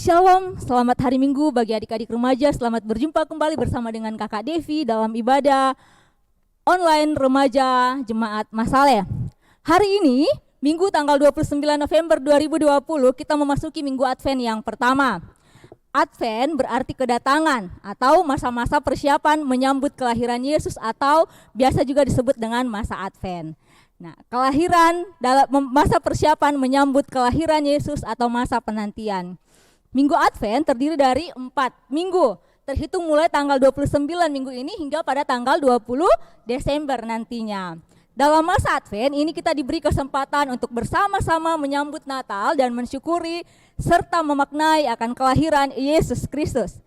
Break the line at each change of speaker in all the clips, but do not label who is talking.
Shalom, selamat hari Minggu bagi adik-adik remaja. Selamat berjumpa kembali bersama dengan Kakak Devi dalam ibadah online remaja Jemaat Masaleh. Hari ini, Minggu tanggal 29 November 2020, kita memasuki Minggu Advent yang pertama. Advent berarti kedatangan atau masa-masa persiapan menyambut kelahiran Yesus atau biasa juga disebut dengan masa Advent. Nah, kelahiran dalam masa persiapan menyambut kelahiran Yesus atau masa penantian. Minggu Advent terdiri dari 4 minggu, terhitung mulai tanggal 29 minggu ini hingga pada tanggal 20 Desember nantinya. Dalam masa Advent ini kita diberi kesempatan untuk bersama-sama menyambut Natal dan mensyukuri serta memaknai akan kelahiran Yesus Kristus.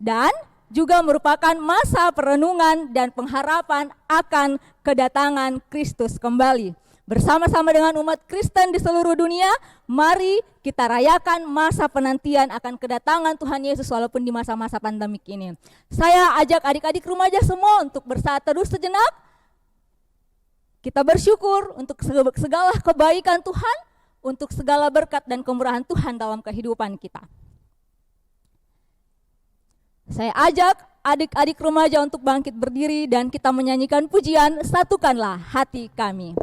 Dan juga merupakan masa perenungan dan pengharapan akan kedatangan Kristus kembali. Bersama-sama dengan umat Kristen di seluruh dunia, mari kita rayakan masa penantian akan kedatangan Tuhan Yesus walaupun di masa-masa pandemik ini. Saya ajak adik-adik remaja semua untuk bersaat teduh sejenak. Kita bersyukur untuk segala kebaikan Tuhan, untuk segala berkat dan kemurahan Tuhan dalam kehidupan kita. Saya ajak adik-adik remaja untuk bangkit berdiri dan kita menyanyikan pujian Satukanlah Hati Kami.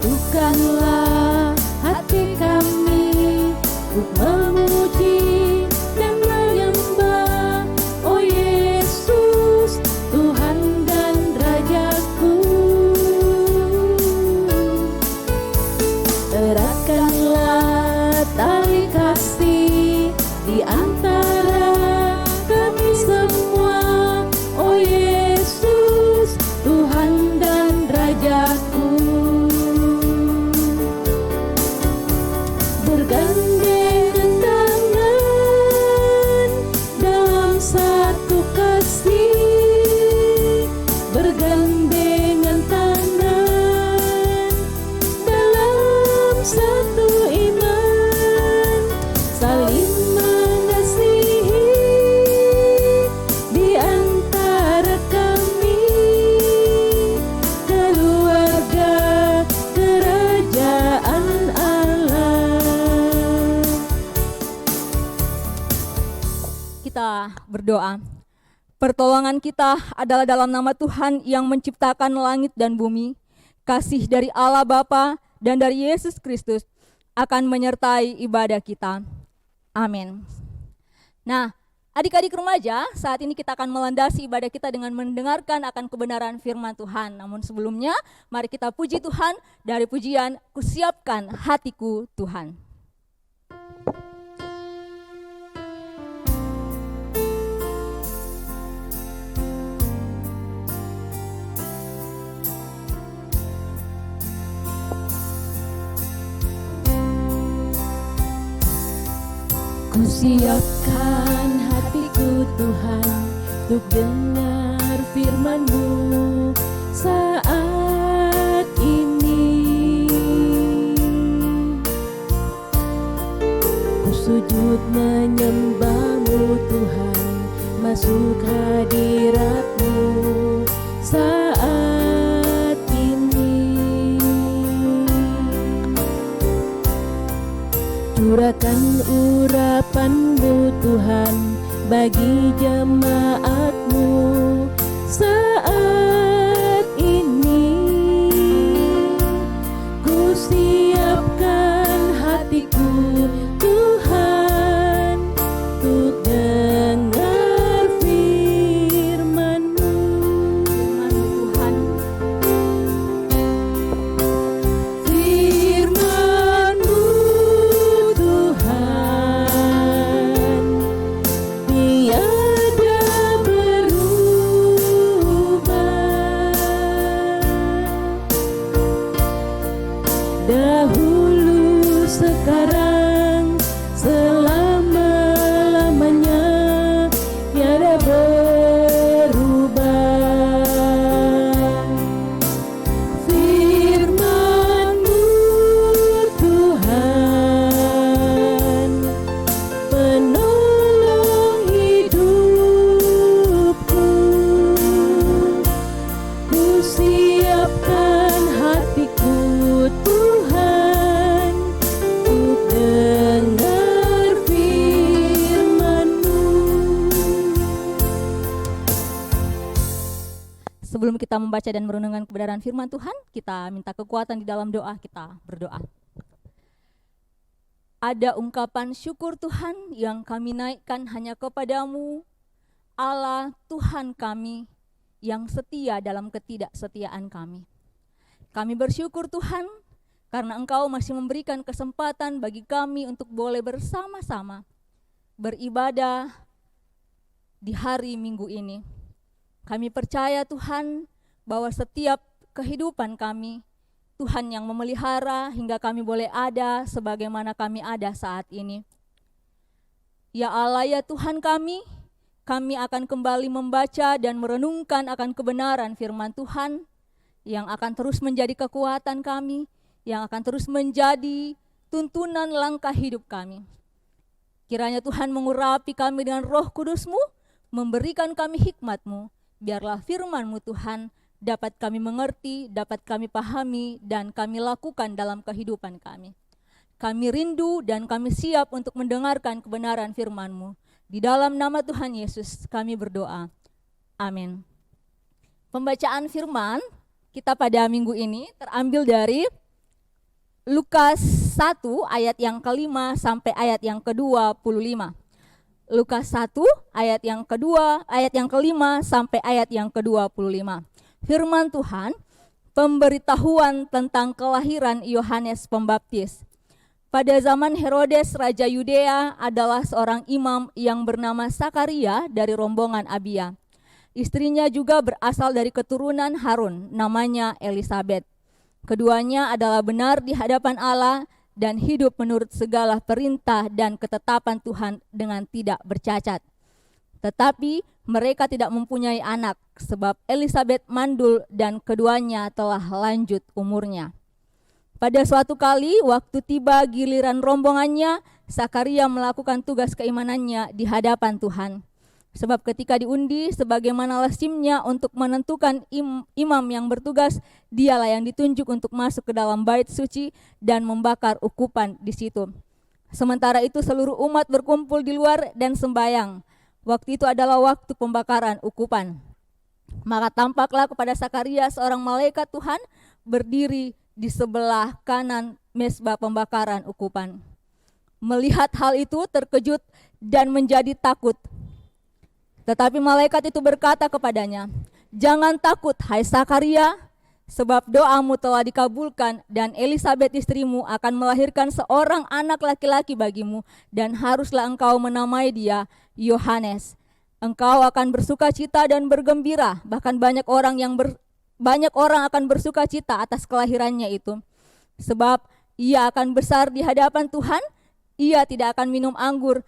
Satukanlah hati kami untuk memuji dan menyembah, oh Yesus, Tuhan dan Rajaku. Eratkanlah tali kasih di antara kami semua, oh Yesus, Tuhan dan Rajaku. Bergandengan tangan dalam satu kasih, bergandengan tangan dalam satu iman, saling mengasihi di antara kami, keluarga kerajaan Allah.
Kita berdoa. Pertolongan kita adalah dalam nama Tuhan yang menciptakan langit dan bumi. Kasih dari Allah Bapa dan dari Yesus Kristus akan menyertai ibadah kita. Amin. Nah, adik-adik remaja, saat ini kita akan melandasi ibadah kita dengan mendengarkan akan kebenaran firman Tuhan. Namun sebelumnya, mari kita puji Tuhan dari pujian Kusiapkan Hatiku Tuhan.
Kusiapkan hatiku Tuhan untuk dengar firman-Mu saat ini. Ku sujud menyembah-Mu Tuhan, masuk hadirat-Mu saat ini. Curahkan urapan-Mu Tuhan bagi jemaat-Mu saat ini. Ku siapkan hatiku Tuhan untuk dengar firman-Mu.
Tuhan,
Firman-Mu Tuhan tiada berubah.
Sebelum kita membaca dan merenungkan kebenaran firman Tuhan, kita minta kekuatan di dalam doa, kita berdoa. Ada ungkapan syukur Tuhan yang kami naikkan hanya kepadamu, Allah Tuhan kami yang setia dalam ketidaksetiaan kami. Kami bersyukur Tuhan karena Engkau masih memberikan kesempatan bagi kami untuk boleh bersama-sama beribadah di hari Minggu ini. Kami percaya Tuhan bahwa setiap kehidupan kami, Tuhan yang memelihara hingga kami boleh ada sebagaimana kami ada saat ini. Ya Allah, ya Tuhan kami akan kembali membaca dan merenungkan akan kebenaran firman Tuhan yang akan terus menjadi kekuatan kami, yang akan terus menjadi tuntunan langkah hidup kami. Kiranya Tuhan mengurapi kami dengan Roh Kudus-Mu, memberikan kami hikmat-Mu, biarlah firman-Mu Tuhan dapat kami mengerti, dapat kami pahami, dan kami lakukan dalam kehidupan kami. Kami rindu dan kami siap untuk mendengarkan kebenaran firman-Mu. Di dalam nama Tuhan Yesus kami berdoa. Amin. Pembacaan firman kita pada minggu ini terambil dari Lukas 1 ayat yang ke-5 sampai ayat yang ke-25. Lukas 1 ayat yang kedua, ayat yang ke-5 sampai ayat yang ke-25. Firman Tuhan, pemberitahuan tentang kelahiran Yohanes Pembaptis. Pada zaman Herodes Raja Yudea adalah seorang imam yang bernama Sakaria dari rombongan Abia. Istrinya juga berasal dari keturunan Harun, namanya Elisabet. Keduanya adalah benar di hadapan Allah dan hidup menurut segala perintah dan ketetapan Tuhan dengan tidak bercacat. Tetapi mereka tidak mempunyai anak sebab Elisabet mandul dan keduanya telah lanjut umurnya. Pada suatu kali waktu tiba giliran rombongannya, Sakaria melakukan tugas keimanannya di hadapan Tuhan. Sebab ketika diundi sebagaimana lazimnya untuk menentukan imam yang bertugas, dialah yang ditunjuk untuk masuk ke dalam bait suci dan membakar ukupan di situ. Sementara itu seluruh umat berkumpul di luar dan sembayang. Waktu itu adalah waktu pembakaran ukupan. Maka tampaklah kepada Sakaria seorang malaikat Tuhan berdiri di sebelah kanan mezbah pembakaran ukupan. Melihat hal itu terkejut dan menjadi takut. Tetapi malaikat itu berkata kepadanya, "Jangan takut, hai Sakaria, sebab doamu telah dikabulkan dan Elisabet istrimu akan melahirkan seorang anak laki-laki bagimu dan haruslah engkau menamai dia Yohanes. Engkau akan bersukacita dan bergembira, bahkan banyak orang akan bersukacita atas kelahirannya itu. Sebab ia akan besar di hadapan Tuhan, ia tidak akan minum anggur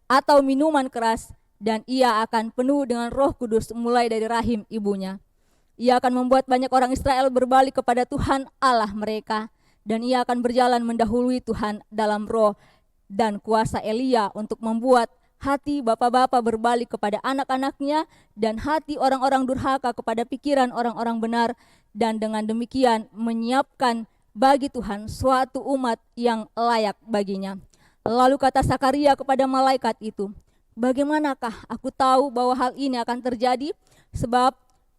atau minuman keras, dan ia akan penuh dengan Roh Kudus mulai dari rahim ibunya. Ia akan membuat banyak orang Israel berbalik kepada Tuhan Allah mereka, dan ia akan berjalan mendahului Tuhan dalam roh dan kuasa Elia untuk membuat hati bapak-bapak berbalik kepada anak-anaknya dan hati orang-orang durhaka kepada pikiran orang-orang benar, dan dengan demikian menyiapkan bagi Tuhan suatu umat yang layak baginya." Lalu kata Sakaria kepada malaikat itu, "Bagaimanakah aku tahu bahwa hal ini akan terjadi? Sebab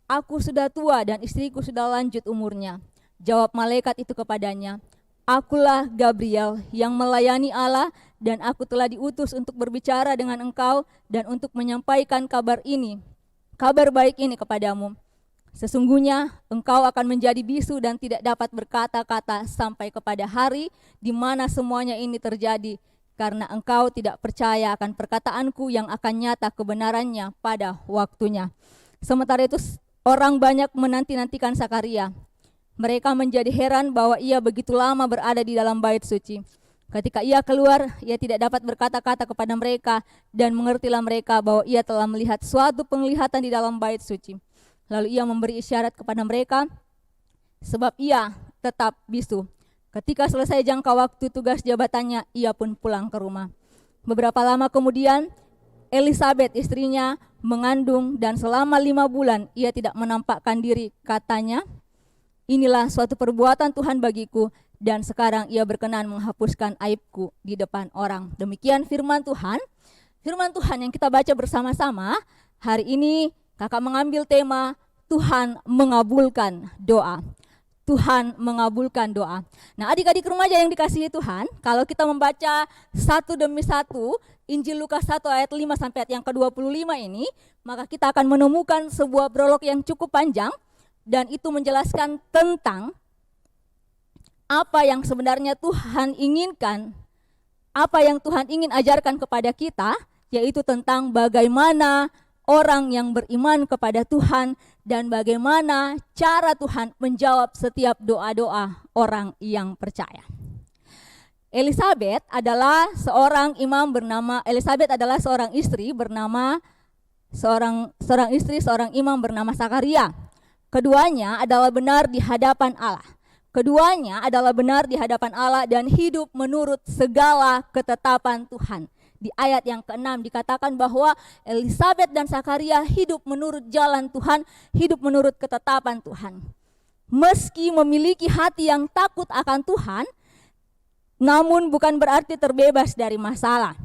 aku sudah tua dan istriku sudah lanjut umurnya." Jawab malaikat itu kepadanya, "Akulah Gabriel yang melayani Allah dan aku telah diutus untuk berbicara dengan engkau dan untuk menyampaikan kabar baik ini kepadamu. Sesungguhnya engkau akan menjadi bisu dan tidak dapat berkata-kata sampai kepada hari di mana semuanya ini terjadi, karena engkau tidak percaya akan perkataanku yang akan nyata kebenarannya pada waktunya." Sementara itu orang banyak menanti-nantikan Sakaria. Mereka menjadi heran bahwa ia begitu lama berada di dalam bait suci. Ketika ia keluar, ia tidak dapat berkata-kata kepada mereka, dan mengertilah mereka bahwa ia telah melihat suatu penglihatan di dalam bait suci. Lalu ia memberi isyarat kepada mereka, sebab ia tetap bisu. Ketika selesai jangka waktu tugas jabatannya, ia pun pulang ke rumah. Beberapa lama kemudian, Elisabet istrinya mengandung dan selama 5 bulan ia tidak menampakkan diri. Katanya, "Inilah suatu perbuatan Tuhan bagiku, dan sekarang ia berkenan menghapuskan aibku di depan orang." Demikian firman Tuhan. Firman Tuhan yang kita baca bersama-sama. Hari ini kakak mengambil tema Tuhan mengabulkan doa. Tuhan mengabulkan doa. Nah, adik-adik remaja yang dikasihi Tuhan, kalau kita membaca satu demi satu Injil Lukas 1 ayat 5 sampai ayat yang ke-25 ini, maka kita akan menemukan sebuah prolog yang cukup panjang dan itu menjelaskan tentang apa yang sebenarnya Tuhan inginkan, apa yang Tuhan ingin ajarkan kepada kita, yaitu tentang bagaimana orang yang beriman kepada Tuhan dan bagaimana cara Tuhan menjawab setiap doa-doa orang yang percaya. Elizabeth adalah seorang imam bernama Sakaria. Keduanya adalah benar di hadapan Allah. Dan hidup menurut segala ketetapan Tuhan. Di ayat yang ke-6 dikatakan bahwa Elizabeth dan Sakaria hidup menurut jalan Tuhan, hidup menurut ketetapan Tuhan. Meski memiliki hati yang takut akan Tuhan, namun bukan berarti terbebas dari masalah.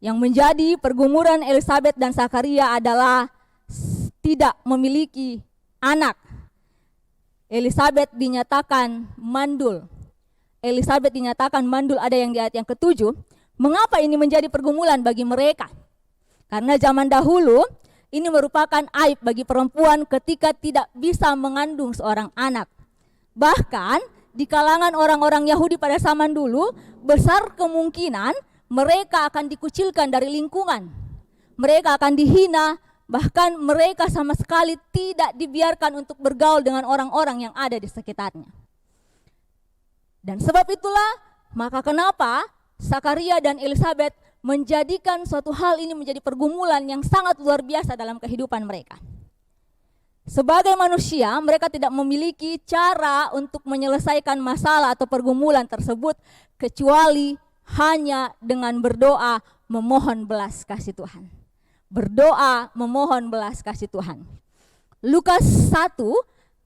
Yang menjadi pergumulan Elizabeth dan Sakaria adalah tidak memiliki anak. Elizabeth dinyatakan mandul. Ada yang di ayat yang ke-7. Mengapa ini menjadi pergumulan bagi mereka? Karena zaman dahulu ini merupakan aib bagi perempuan ketika tidak bisa mengandung seorang anak. Bahkan di kalangan orang-orang Yahudi pada zaman dulu, besar kemungkinan mereka akan dikucilkan dari lingkungan. Mereka akan dihina, bahkan mereka sama sekali tidak dibiarkan untuk bergaul dengan orang-orang yang ada di sekitarnya. Dan sebab itulah, maka kenapa Sakaria dan Elizabeth menjadikan suatu hal ini menjadi pergumulan yang sangat luar biasa dalam kehidupan mereka. Sebagai manusia, mereka tidak memiliki cara untuk menyelesaikan masalah atau pergumulan tersebut kecuali hanya dengan berdoa memohon belas kasih Tuhan. Lukas 1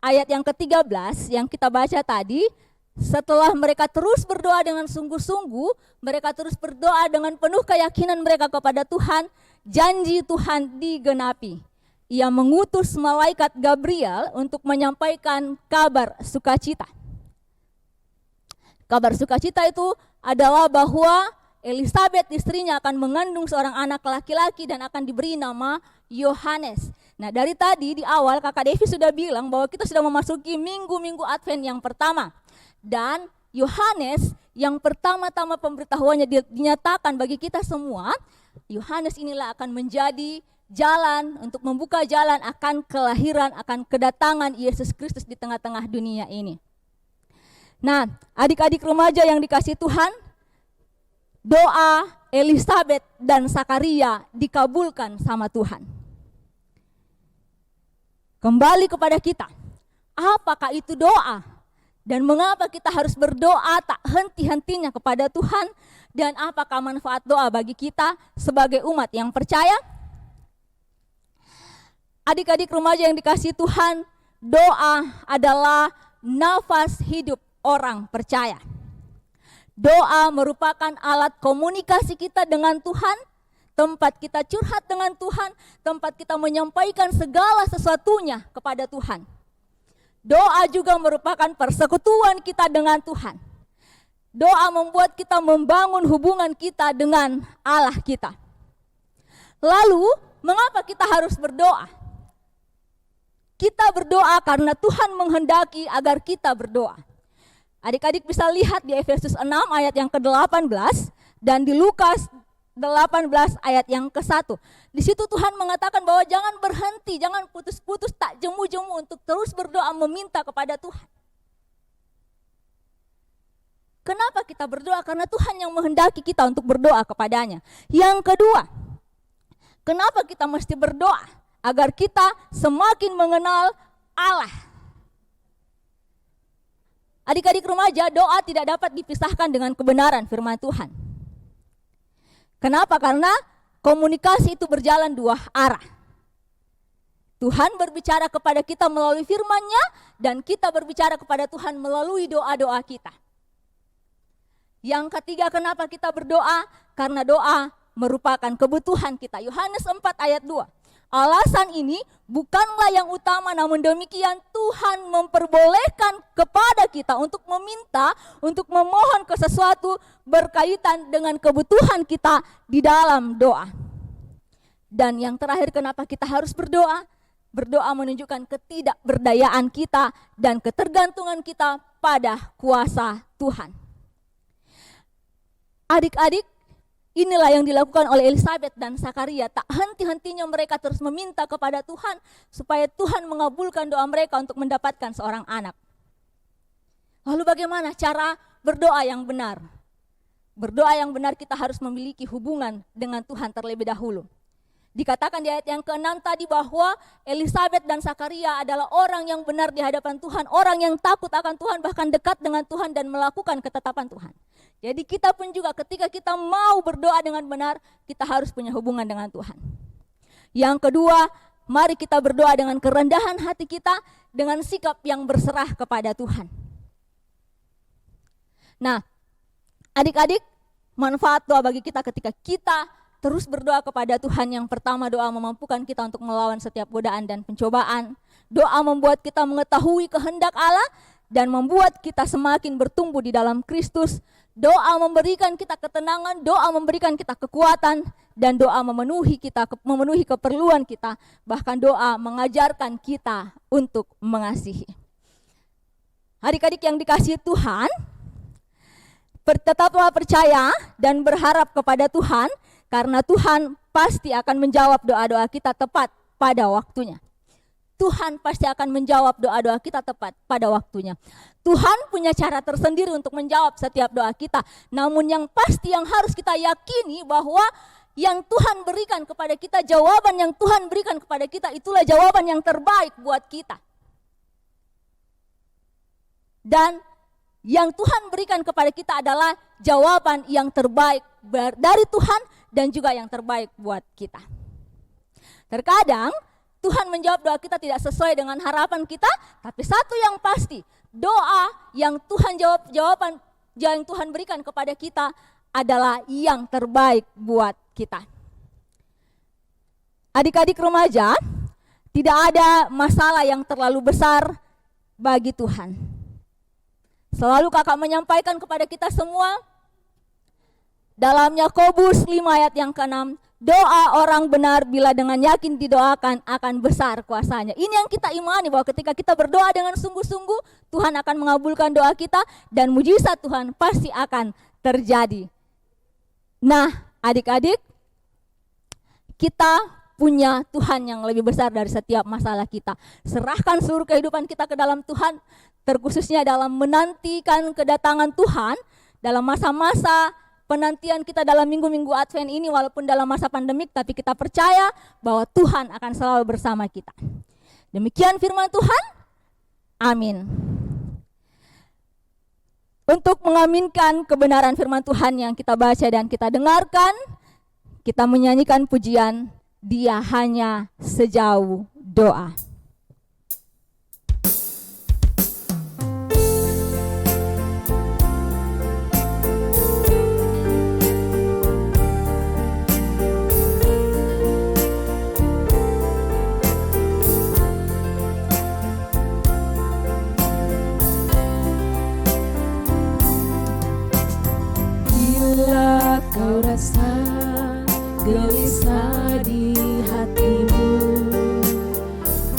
ayat yang ke-13 yang kita baca tadi, setelah mereka terus berdoa dengan sungguh-sungguh, mereka terus berdoa dengan penuh keyakinan mereka kepada Tuhan, janji Tuhan digenapi. Ia mengutus malaikat Gabriel untuk menyampaikan kabar sukacita. Kabar sukacita itu adalah bahwa Elizabeth istrinya akan mengandung seorang anak laki-laki dan akan diberi nama Yohanes. Nah, dari tadi di awal Kakak Devi sudah bilang bahwa kita sudah memasuki minggu-minggu Advent yang pertama. Dan Yohanes yang pertama-tama pemberitahuannya dinyatakan bagi kita semua, Yohanes inilah akan menjadi jalan untuk membuka jalan akan kelahiran, akan kedatangan Yesus Kristus di tengah-tengah dunia ini. Nah, adik-adik remaja yang dikasihi Tuhan, doa Elizabeth dan Sakaria dikabulkan sama Tuhan. Kembali kepada kita, apakah itu doa? Dan mengapa kita harus berdoa tak henti-hentinya kepada Tuhan? Dan apakah manfaat doa bagi kita sebagai umat yang percaya? Adik-adik remaja yang dikasihi Tuhan, doa adalah nafas hidup orang percaya. Doa merupakan alat komunikasi kita dengan Tuhan, tempat kita curhat dengan Tuhan, tempat kita menyampaikan segala sesuatunya kepada Tuhan. Doa juga merupakan persekutuan kita dengan Tuhan. Doa membuat kita membangun hubungan kita dengan Allah kita. Lalu, mengapa kita harus berdoa? Kita berdoa karena Tuhan menghendaki agar kita berdoa. Adik-adik bisa lihat di Efesus 6 ayat yang ke-18 dan di Lukas 18 ayat yang ke-1. Di situ Tuhan mengatakan bahwa jangan berhenti, jangan putus-putus, tak jemu-jemu untuk terus berdoa meminta kepada Tuhan. Kenapa kita berdoa? Karena Tuhan yang menghendaki kita untuk berdoa kepadanya. Yang kedua, kenapa kita mesti berdoa? Agar kita semakin mengenal Allah. Adik-adik remaja, doa tidak dapat dipisahkan dengan kebenaran firman Tuhan. Kenapa? Karena komunikasi itu berjalan dua arah. Tuhan berbicara kepada kita melalui firman-Nya dan kita berbicara kepada Tuhan melalui doa-doa kita. Yang ketiga, kenapa kita berdoa? Karena doa merupakan kebutuhan kita. Yohanes 4 ayat 2. Alasan ini bukanlah yang utama, namun demikian Tuhan memperbolehkan kepada kita untuk meminta, untuk memohon ke sesuatu berkaitan dengan kebutuhan kita di dalam doa. Dan yang terakhir, kenapa kita harus berdoa? Berdoa menunjukkan ketidakberdayaan kita dan ketergantungan kita pada kuasa Tuhan. Adik-adik, inilah yang dilakukan oleh Elisabet dan Zakaria. Tak henti-hentinya mereka terus meminta kepada Tuhan supaya Tuhan mengabulkan doa mereka untuk mendapatkan seorang anak. Lalu bagaimana cara berdoa yang benar? Berdoa yang benar kita harus memiliki hubungan dengan Tuhan terlebih dahulu. Dikatakan di ayat yang ke-6 tadi bahwa Elisabet dan Zakaria adalah orang yang benar di hadapan Tuhan, orang yang takut akan Tuhan, bahkan dekat dengan Tuhan dan melakukan ketetapan Tuhan. Jadi kita pun juga ketika kita mau berdoa dengan benar, kita harus punya hubungan dengan Tuhan. Yang kedua, mari kita berdoa dengan kerendahan hati kita, dengan sikap yang berserah kepada Tuhan. Nah, adik-adik, manfaat doa bagi kita ketika kita terus berdoa kepada Tuhan. Yang pertama, doa memampukan kita untuk melawan setiap godaan dan pencobaan. Doa membuat kita mengetahui kehendak Allah dan membuat kita semakin bertumbuh di dalam Kristus. Doa memberikan kita ketenangan, doa memberikan kita kekuatan, dan doa memenuhi keperluan kita. Bahkan doa mengajarkan kita untuk mengasihi. Adik-adik yang dikasihi Tuhan, tetaplah percaya dan berharap kepada Tuhan, karena Tuhan pasti akan menjawab doa-doa kita tepat pada waktunya. Tuhan pasti akan menjawab doa-doa kita tepat pada waktunya. Tuhan punya cara tersendiri untuk menjawab setiap doa kita. Namun yang pasti yang harus kita yakini bahwa yang Tuhan berikan kepada kita, jawaban yang Tuhan berikan kepada kita, itulah jawaban yang terbaik buat kita. Dan yang Tuhan berikan kepada kita adalah jawaban yang terbaik dari Tuhan dan juga yang terbaik buat kita. Terkadang Tuhan menjawab doa kita tidak sesuai dengan harapan kita, tapi satu yang pasti, doa yang Tuhan jawaban yang Tuhan berikan kepada kita adalah yang terbaik buat kita. Adik-adik remaja, tidak ada masalah yang terlalu besar bagi Tuhan. Selalu kakak menyampaikan kepada kita semua, dalam Yakobus 5 ayat yang ke-6, doa orang benar bila dengan yakin didoakan akan besar kuasanya. Ini yang kita imani, bahwa ketika kita berdoa dengan sungguh-sungguh, Tuhan akan mengabulkan doa kita dan mujizat Tuhan pasti akan terjadi. Nah, adik-adik, kita punya Tuhan yang lebih besar dari setiap masalah kita. Serahkan seluruh kehidupan kita ke dalam Tuhan, terkhususnya dalam menantikan kedatangan Tuhan dalam masa-masa penantian kita dalam minggu-minggu Advent ini. Walaupun dalam masa pandemik, tapi kita percaya bahwa Tuhan akan selalu bersama kita. Demikian firman Tuhan. Amin. Untuk mengaminkan kebenaran firman Tuhan yang kita baca dan kita dengarkan, kita menyanyikan pujian Dia Hanya Sejauh Doa.
Kau rasa gelisah di hatimu,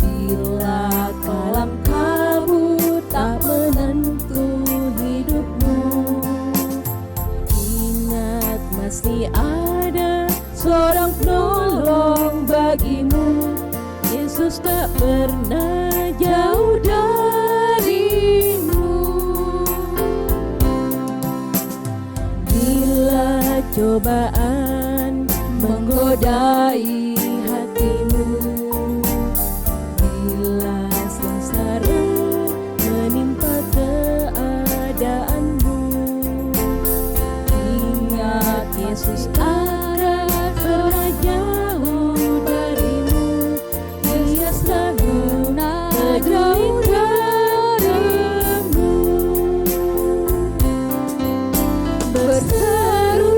bila kalam kabut tak menentu hidupmu, ingat masih ada seorang penolong bagimu. Yesus tak pernah jauh darimu. Bila cobaan menggodai hatimu, bila sengsara menimpa keadaanmu, ingat Yesus ada pernah jauh darimu. Dia selalu peduli padamu. Berseru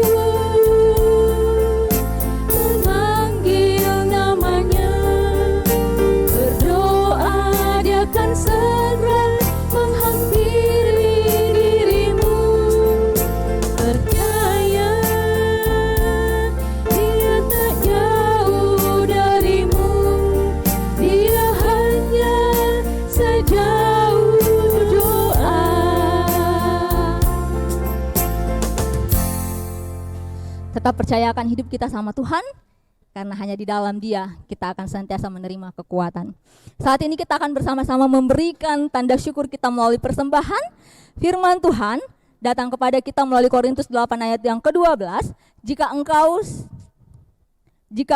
percayakan hidup kita sama Tuhan, karena hanya di dalam Dia kita akan senantiasa menerima kekuatan. Saat ini kita akan bersama-sama memberikan tanda syukur kita melalui persembahan. Firman Tuhan datang kepada kita melalui Korintus 8 ayat yang ke-12. Jika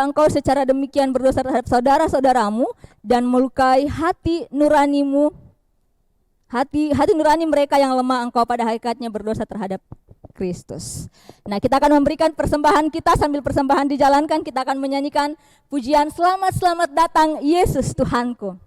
engkau secara demikian berdosa terhadap saudara-saudaramu dan melukai hati nurani mereka yang lemah, engkau pada hakikatnya berdosa terhadap Kristus. Nah, kita akan memberikan persembahan kita. Sambil persembahan dijalankan, kita akan menyanyikan pujian selamat selamat datang Yesus Tuhanku.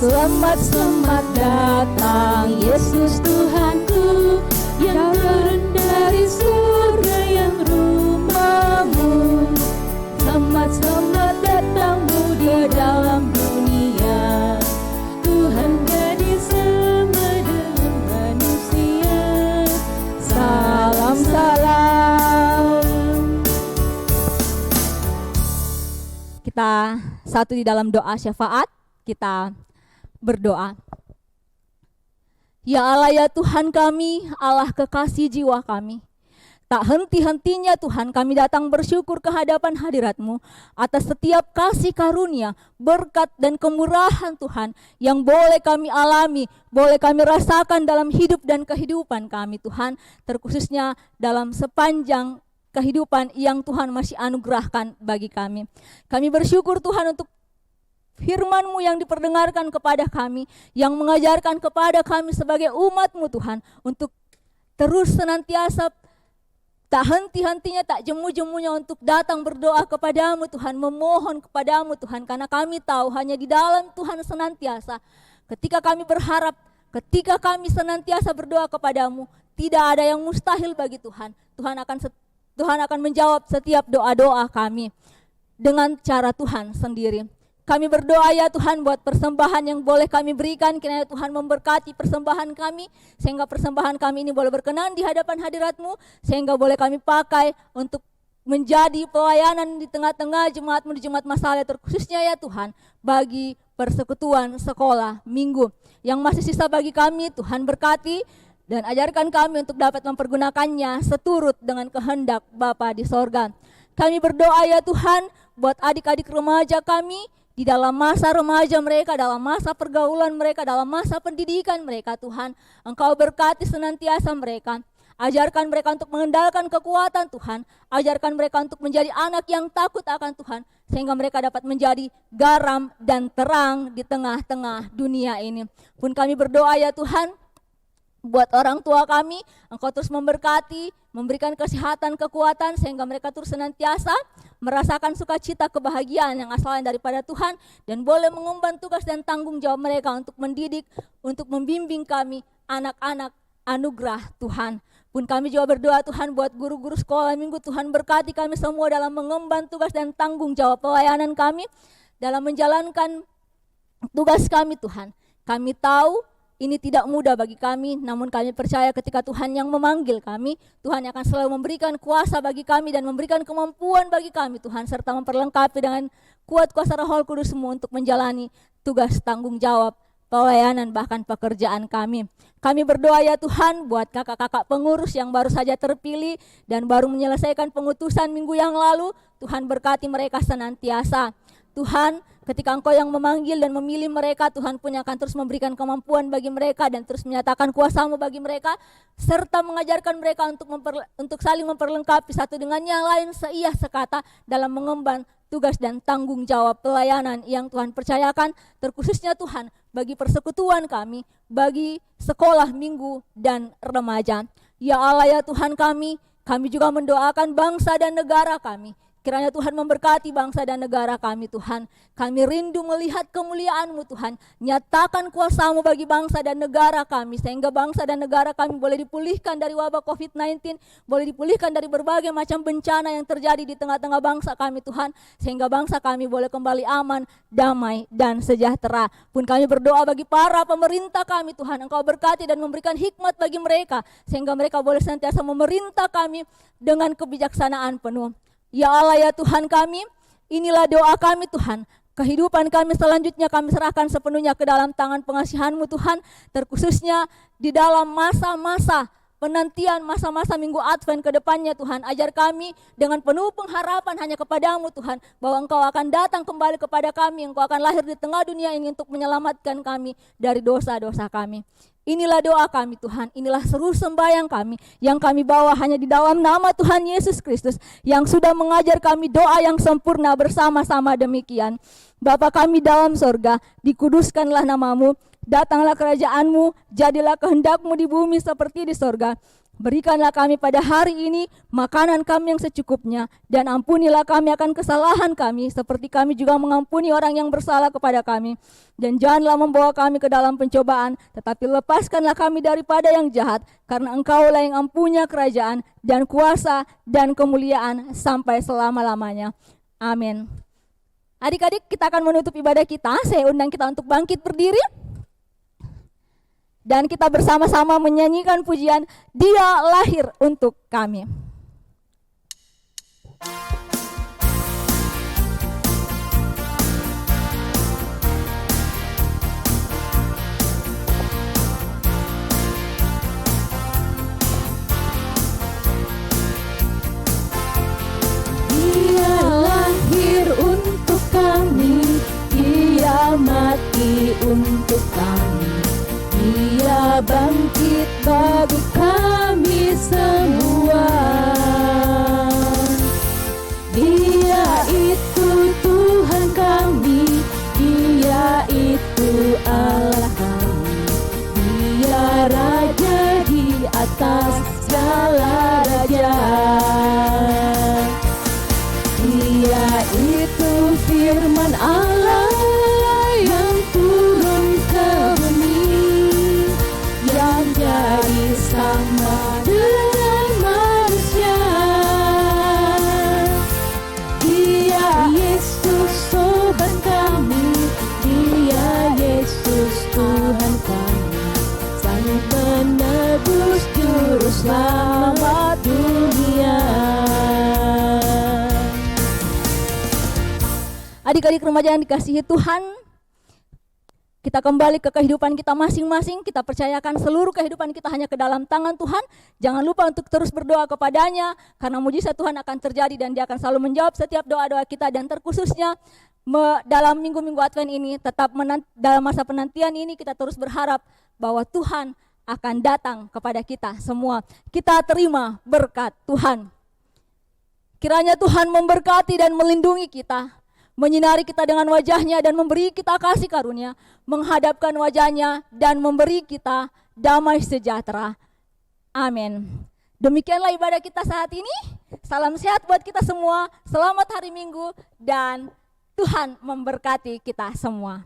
Selamat selamat datang Yesus Tuhanku, yang turun dari surga yang rumahmu. Selamat selamat datangmu di dalam dunia. Tuhan gadis sama dengan manusia. Salam salam.
Kita satu di dalam doa syafaat. Kita berdoa. Ya Allah, ya Tuhan kami, Allah kekasih jiwa kami, tak henti-hentinya Tuhan kami datang bersyukur ke hadapan hadirat-Mu atas setiap kasih karunia, berkat dan kemurahan Tuhan yang boleh kami alami, boleh kami rasakan dalam hidup dan kehidupan kami Tuhan, terkhususnya dalam sepanjang kehidupan yang Tuhan masih anugerahkan bagi kami. Kami bersyukur Tuhan untuk firman-Mu yang diperdengarkan kepada kami, yang mengajarkan kepada kami sebagai umat-Mu Tuhan, untuk terus senantiasa tak henti-hentinya, tak jemu-jemunya untuk datang berdoa kepadamu Tuhan, memohon kepadamu Tuhan, karena kami tahu hanya di dalam Tuhan senantiasa, ketika kami berharap, ketika kami senantiasa berdoa kepadamu, tidak ada yang mustahil bagi Tuhan. Tuhan akan menjawab setiap doa-doa kami dengan cara Tuhan sendiri. Kami berdoa ya Tuhan buat persembahan yang boleh kami berikan, kiranya Tuhan memberkati persembahan kami, sehingga persembahan kami ini boleh berkenan di hadapan hadirat-Mu, sehingga boleh kami pakai untuk menjadi pelayanan di tengah-tengah jemaat-Mu di Jemaat Masaleh, terkhususnya ya Tuhan bagi persekutuan sekolah minggu yang masih sisa bagi kami. Tuhan berkati dan ajarkan kami untuk dapat mempergunakannya seturut dengan kehendak Bapa di sorga. Kami berdoa ya Tuhan buat adik-adik remaja kami, di dalam masa remaja mereka, dalam masa pergaulan mereka, dalam masa pendidikan mereka Tuhan, Engkau berkati senantiasa mereka. Ajarkan mereka untuk mengendalikan kekuatan Tuhan, ajarkan mereka untuk menjadi anak yang takut akan Tuhan, sehingga mereka dapat menjadi garam dan terang di tengah-tengah dunia ini. Pun kami berdoa ya Tuhan, buat orang tua kami, Engkau terus memberkati, memberikan kesehatan, kekuatan, sehingga mereka terus senantiasa merasakan sukacita, kebahagiaan yang asalnya daripada Tuhan, dan boleh mengemban tugas dan tanggung jawab mereka untuk mendidik, untuk membimbing kami, anak-anak anugerah Tuhan. Pun kami juga berdoa Tuhan buat guru-guru sekolah minggu, Tuhan berkati kami semua dalam mengemban tugas dan tanggung jawab pelayanan kami, dalam menjalankan tugas kami Tuhan. Kami tahu ini tidak mudah bagi kami, namun kami percaya ketika Tuhan yang memanggil kami, Tuhan akan selalu memberikan kuasa bagi kami dan memberikan kemampuan bagi kami Tuhan, serta memperlengkapi dengan kuat kuasa Roh Kudus-Mu untuk menjalani tugas tanggung jawab pelayanan bahkan pekerjaan kami. Kami berdoa ya Tuhan buat kakak-kakak pengurus yang baru saja terpilih dan baru menyelesaikan pengutusan minggu yang lalu, Tuhan berkati mereka senantiasa. Tuhan, ketika Engkau yang memanggil dan memilih mereka, Tuhan pun akan terus memberikan kemampuan bagi mereka dan terus menyatakan kuasa-Mu bagi mereka, serta mengajarkan mereka untuk saling memperlengkapi satu dengan yang lain seia sekata dalam mengemban tugas dan tanggung jawab pelayanan yang Tuhan percayakan, terkhususnya Tuhan bagi persekutuan kami, bagi sekolah minggu dan remaja. Ya Allah ya Tuhan kami juga mendoakan bangsa dan negara kami. Kiranya Tuhan memberkati bangsa dan negara kami Tuhan. Kami rindu melihat kemuliaan-Mu Tuhan. Nyatakan kuasa-Mu bagi bangsa dan negara kami. Sehingga bangsa dan negara kami boleh dipulihkan dari wabah COVID-19. Boleh dipulihkan dari berbagai macam bencana yang terjadi di tengah-tengah bangsa kami Tuhan. Sehingga bangsa kami boleh kembali aman, damai, dan sejahtera. Pun kami berdoa bagi para pemerintah kami Tuhan. Engkau berkati dan memberikan hikmat bagi mereka. Sehingga mereka boleh senantiasa memerintah kami dengan kebijaksanaan penuh. Ya Allah ya Tuhan kami, inilah doa kami Tuhan. Kehidupan kami selanjutnya kami serahkan sepenuhnya ke dalam tangan pengasihan-Mu Tuhan. Terkhususnya di dalam masa-masa penantian, masa-masa minggu Advent ke depannya Tuhan. Ajar kami dengan penuh pengharapan hanya kepada-Mu Tuhan. Bahwa Engkau akan datang kembali kepada kami. Engkau akan lahir di tengah dunia ini untuk menyelamatkan kami dari dosa-dosa kami. Inilah doa kami Tuhan, inilah seru sembahyang kami yang kami bawa hanya di dalam nama Tuhan Yesus Kristus yang sudah mengajar kami doa yang sempurna bersama-sama demikian. Bapa kami dalam sorga, dikuduskanlah nama-Mu, datanglah kerajaan-Mu, jadilah kehendak-Mu di bumi seperti di sorga. Berikanlah kami pada hari ini makanan kami yang secukupnya, dan ampunilah kami akan kesalahan kami seperti kami juga mengampuni orang yang bersalah kepada kami. Dan janganlah membawa kami ke dalam pencobaan, tetapi lepaskanlah kami daripada yang jahat, karena Engkaulah yang mempunyai kerajaan dan kuasa dan kemuliaan sampai selama-lamanya. Amin. Adik-adik, kita akan menutup ibadah kita. Saya undang kita untuk bangkit berdiri. Dan kita bersama-sama menyanyikan pujian Dia Lahir Untuk Kami.
Dia lahir untuk kami, Dia mati untuk kami, Dia bangkit bagi kami semua. Dia itu Tuhan kami, Dia itu Allah kami, Dia Raja di atas segala raja. Dia itu firman Allah yang turun ke bumi, yang jadi sama dengan manusia. Dia Yesus Tuhan kami, Dia Yesus Tuhan kami, Sang Penebus Juru Selamat dunia.
Adik-adik remaja yang dikasihi Tuhan, kita kembali ke kehidupan kita masing-masing. Kita percayakan seluruh kehidupan kita hanya ke dalam tangan Tuhan. Jangan lupa untuk terus berdoa kepadanya, karena mujizat Tuhan akan terjadi dan Dia akan selalu menjawab setiap doa-doa kita. Dan terkhususnya dalam minggu-minggu Advent ini, tetap dalam masa penantian ini, kita terus berharap bahwa Tuhan akan datang kepada kita semua. Kita terima berkat Tuhan. Kiranya Tuhan memberkati dan melindungi kita, menyinari kita dengan wajah-Nya dan memberi kita kasih karunia, menghadapkan wajah-Nya dan memberi kita damai sejahtera. Amin. Demikianlah ibadah kita saat ini. Salam sehat buat kita semua. Selamat hari Minggu dan Tuhan memberkati kita semua.